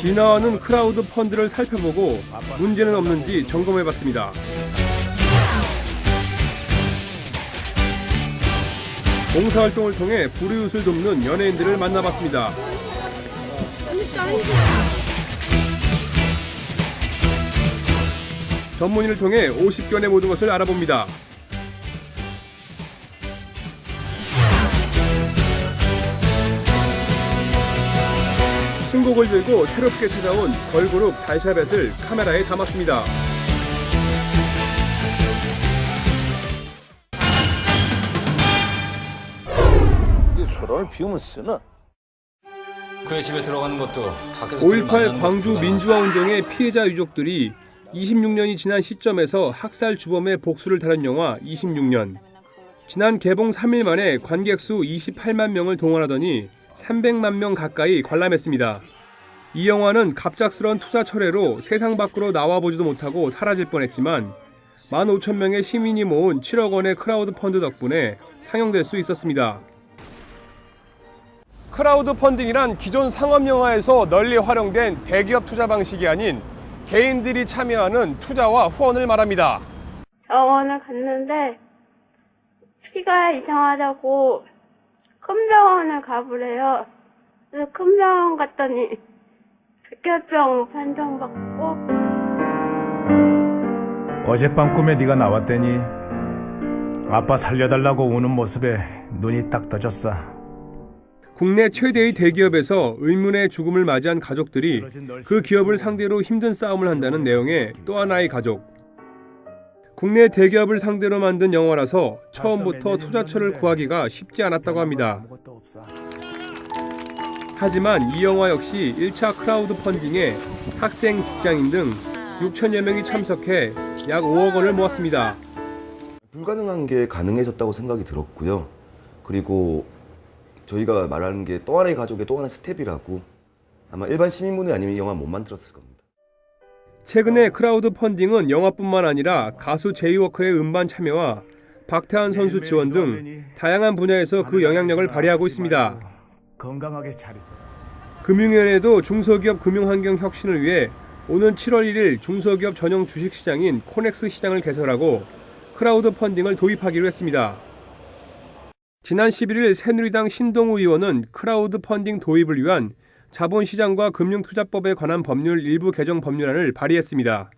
인하하는 크라우드 펀드를 살펴보고 문제는 없는지 점검해봤습니다. 봉사활동을 통해 불이웃을 돕는 연예인들을 만나봤습니다. 전문의를 통해 50견의 모든 것을 알아봅니다. 신곡을 들고 새롭게 찾아온 걸그룹 달샤벳을 카메라에 담았습니다. 소란을 피우면 쓰나? 그의 집에 들어가는 것도 밖에서 5.18 광주 민주화운동의 피해자 유족들이 26년이 지난 시점에서 학살 주범의 복수를 다룬 영화 26년. 지난 개봉 3일 만에 관객 수 28만 명을 동원하더니 300만 명 가까이 관람했습니다. 이 영화는 갑작스런 투자 철회로 세상 밖으로 나와보지도 못하고 사라질 뻔했지만 15,000명의 시민이 모은 7억 원의 크라우드 펀드 덕분에 상영될 수 있었습니다. 크라우드 펀딩이란 기존 상업 영화에서 널리 활용된 대기업 투자 방식이 아닌 개인들이 참여하는 투자와 후원을 말합니다. 병원을 갔는데 피가 이상하다고 큰 병원을 가보래요. 그래서 큰 병원 갔더니 백혈병 판정받고. 어젯밤 꿈에 네가 나왔더니 아빠 살려달라고 우는 모습에 눈이 딱 떠졌어. 국내 최대의 대기업에서 의문의 죽음을 맞이한 가족들이 그 기업을 상대로 힘든 싸움을 한다는 내용의 또 하나의 가족. 국내 대기업을 상대로 만든 영화라서 처음부터 투자처를 구하기가 쉽지 않았다고 합니다. 하지만 이 영화 역시 1차 크라우드 펀딩에 학생, 직장인 등 6천여 명이 참석해 약 5억 원을 모았습니다. 불가능한 게 가능해졌다고 생각이 들었고요. 그리고 저희가 말하는 게 또 하나의 가족의 또 하나의 스텝이라고 아마 일반 시민분이 아니면 이 영화 못 만들었을 겁니다. 최근에 크라우드 펀딩은 영화뿐만 아니라 가수 제이워커의 음반 참여와 박태환 선수 지원 등 다양한 분야에서 그 영향력을 발휘하고 있습니다. 건강하게 잘 있어. 금융위원회도 중소기업 금융환경 혁신을 위해 오는 7월 1일 중소기업 전용 주식시장인 코넥스 시장을 개설하고 크라우드 펀딩을 도입하기로 했습니다. 지난 11일 새누리당 신동우 의원은 크라우드 펀딩 도입을 위한 자본시장과 금융투자법에 관한 법률 일부 개정 법률안을 발의했습니다.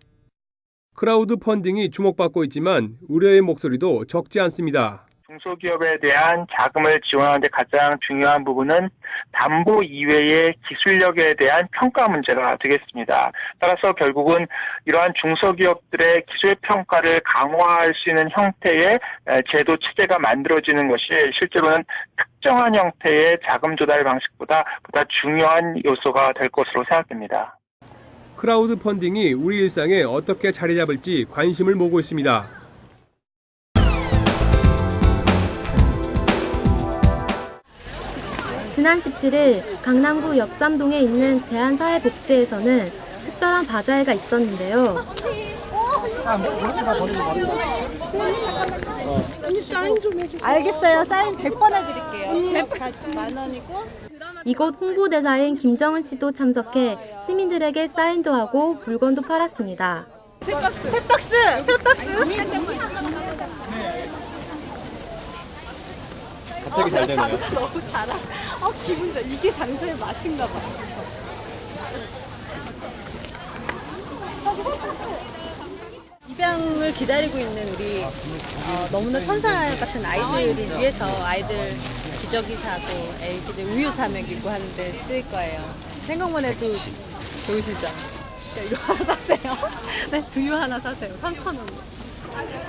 크라우드 펀딩이 주목받고 있지만 우려의 목소리도 적지 않습니다. 중소기업에 대한 자금을 지원하는 데 가장 중요한 부분은 담보 이외의 기술력에 대한 평가 문제가 되겠습니다. 따라서 결국은 이러한 중소기업들의 기술 평가를 강화할 수 있는 형태의 제도 체계가 만들어지는 것이 실제로는 특정한 형태의 자금 조달 방식보다 보다 중요한 요소가 될 것으로 생각됩니다. 크라우드 펀딩이 우리 일상에 어떻게 자리 잡을지 관심을 모으고 있습니다. 지난 17일 강남구 역삼동에 있는 대한사회복지에서는 특별한 바자회가 있었는데요. 언니 사인 좀 해줘. 알겠어요. 사인 100번 해드릴게요. 10,000원이고. 이곳 홍보대사인 김정은 씨도 참석해 시민들에게 사인도 하고 물건도 팔았습니다. 새 박스. 갑자기 잘 되네요. 장사 너무 잘하. 기분 좋아. 이게 장사의 맛인가 봐. 입양을 기다리고 있는 우리 너무나 천사 같은 아이들을 위해서 아이들 기저귀 사고 애기들 우유 사 먹이고 하는데 쓸 거예요. 생각만 해도 좋으시죠? 이거 하나 사세요. 네, 두유 하나 사세요. 3,000원.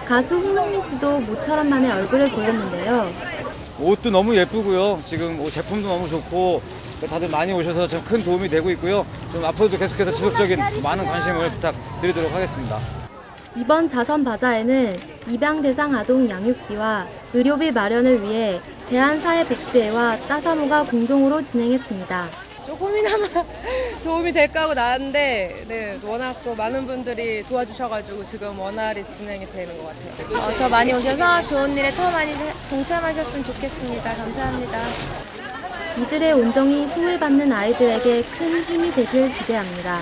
가수 홍명민 씨도 모처럼 만에 얼굴을 보였는데요. 옷도 너무 예쁘고요. 지금 제품도 너무 좋고 다들 많이 오셔서 좀 큰 도움이 되고 있고요. 좀 앞으로도 계속해서 지속적인 많은 관심을 부탁드리도록 하겠습니다. 이번 자선 바자회는 입양 대상 아동 양육비와 의료비 마련을 위해 대한사회복지회와 따사모가 공동으로 진행했습니다. 조금이나마 도움이 될까 하고 나왔는데 워낙 또 많은 분들이 도와주셔가지고 지금 원활히 진행이 되는 것 같아요. 더 많이 오셔서 좋은 일에 더 많이 동참하셨으면 좋겠습니다. 감사합니다. 이들의 온정이 소외받는 아이들에게 큰 힘이 되길 기대합니다.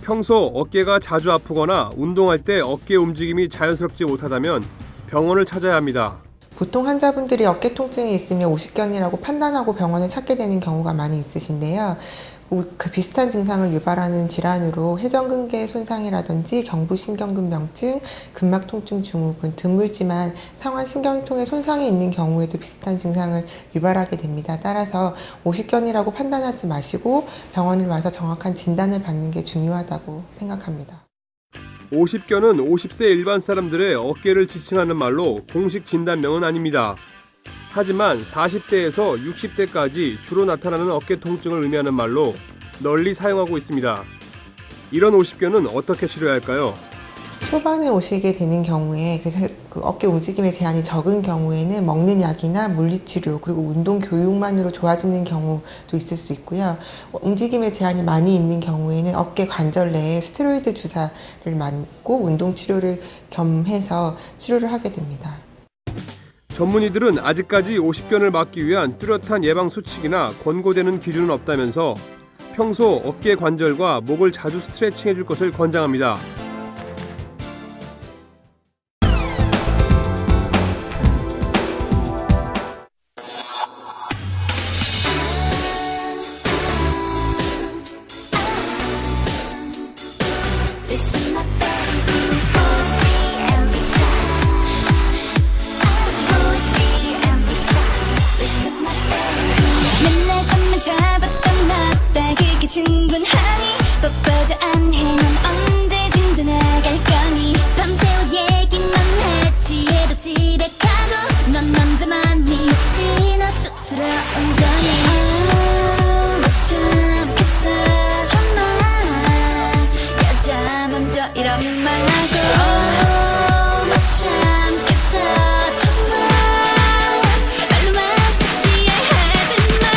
평소 어깨가 자주 아프거나 운동할 때 어깨 움직임이 자연스럽지 못하다면 병원을 찾아야 합니다. 보통 환자분들이 어깨 통증이 있으면 오십견이라고 판단하고 병원을 찾게 되는 경우가 많이 있으신데요. 그 비슷한 증상을 유발하는 질환으로 회전근개 손상이라든지 경부신경근명증, 근막통증 증후군, 드물지만 상완신경통에 손상이 있는 경우에도 비슷한 증상을 유발하게 됩니다. 따라서 오십견이라고 판단하지 마시고 병원을 와서 정확한 진단을 받는 게 중요하다고 생각합니다. 오십견은 50세 일반 사람들의 어깨를 지칭하는 말로 공식 진단명은 아닙니다. 하지만 40대에서 60대까지 주로 나타나는 어깨 통증을 의미하는 말로 널리 사용하고 있습니다. 이런 오십견은 어떻게 치료해야 할까요? 초반에 오시게 되는 경우에 그 어깨 움직임의 제한이 적은 경우에는 먹는 약이나 물리치료 그리고 운동 교육만으로 좋아지는 경우도 있을 수 있고요. 움직임의 제한이 많이 있는 경우에는 어깨 관절 내에 스테로이드 주사를 맞고 운동 치료를 겸해서 치료를 하게 됩니다. 전문의들은 아직까지 오십견을 막기 위한 뚜렷한 예방 수칙이나 권고되는 기준은 없다면서 평소 어깨 관절과 목을 자주 스트레칭해 줄 것을 권장합니다. 충분하니 뻗어도 안 해 넌 언제쯤 나갈 거니 밤새워 얘기만 했지 해도 집에 가도 넌 남자만 미치 너 쑥스러운 거니 못 참겠어 정말 여자 먼저 이런 말 하고 못 참겠어 정말 말로만 섹시해하지마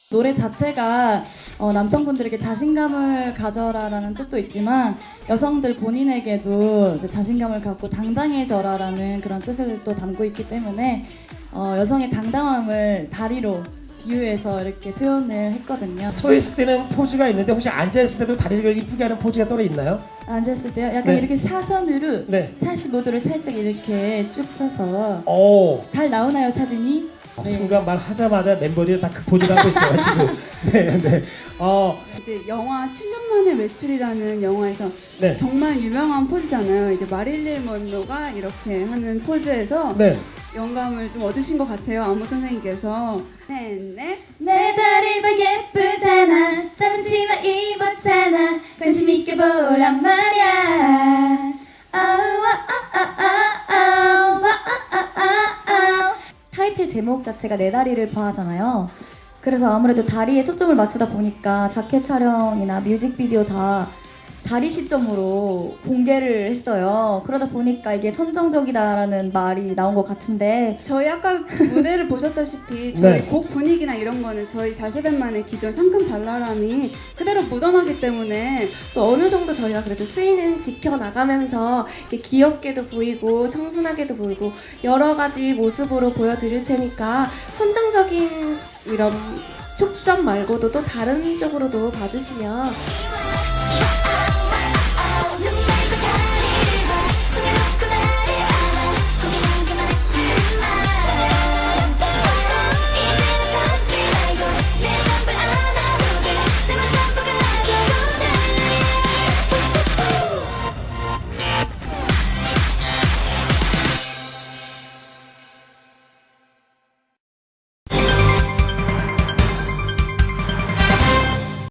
노래 자체가 남성분들에게 자신감을 가져라라는 뜻도 있지만 여성들 본인에게도 자신감을 갖고 당당해져라라는 그런 뜻을 또 담고 있기 때문에 여성의 당당함을 다리로 비유해서 이렇게 표현을 했거든요. 서 있을 때는 포즈가 있는데 혹시 앉아 있을 때도 다리를 이쁘게 하는 포즈가 따로 있나요? 앉아 있을 때요? 약간 네. 이렇게 사선으로 네. 45도를 살짝 이렇게 쭉 펴서 오. 잘 나오나요 사진이? 네. 순간 말하자마자 멤버들이 다 그 포즈를 하고 있어가지고 네. 이제 영화 7년 만의 외출이라는 영화에서 네. 정말 유명한 포즈잖아요. 이제 마릴린 먼로가 이렇게 하는 포즈에서 네. 영감을 좀 얻으신 것 같아요. 안무 선생님께서. 네. 내 다리 봐 예쁘잖아 짧은 치마 입었잖아 관심 있게 보란 말야 타이틀 제목 자체가 내 다리를 봐 하잖아요. 그래서 아무래도 다리에 초점을 맞추다 보니까 자켓 촬영이나 뮤직비디오 다 다리 시점으로 공개를 했어요. 그러다 보니까 이게 선정적이다라는 말이 나온 것 같은데 저희 아까 무대를 보셨다시피 저희 네. 곡 분위기나 이런 거는 저희 다시벤만의 기존 상큼 발랄함이 그대로 묻어나기 때문에 또 어느 정도 저희가 그래도 수위는 지켜나가면서 이렇게 귀엽게도 보이고 청순하게도 보이고 여러 가지 모습으로 보여드릴 테니까 선정적인 이런 촉점 말고도 또 다른 쪽으로도 봐주시면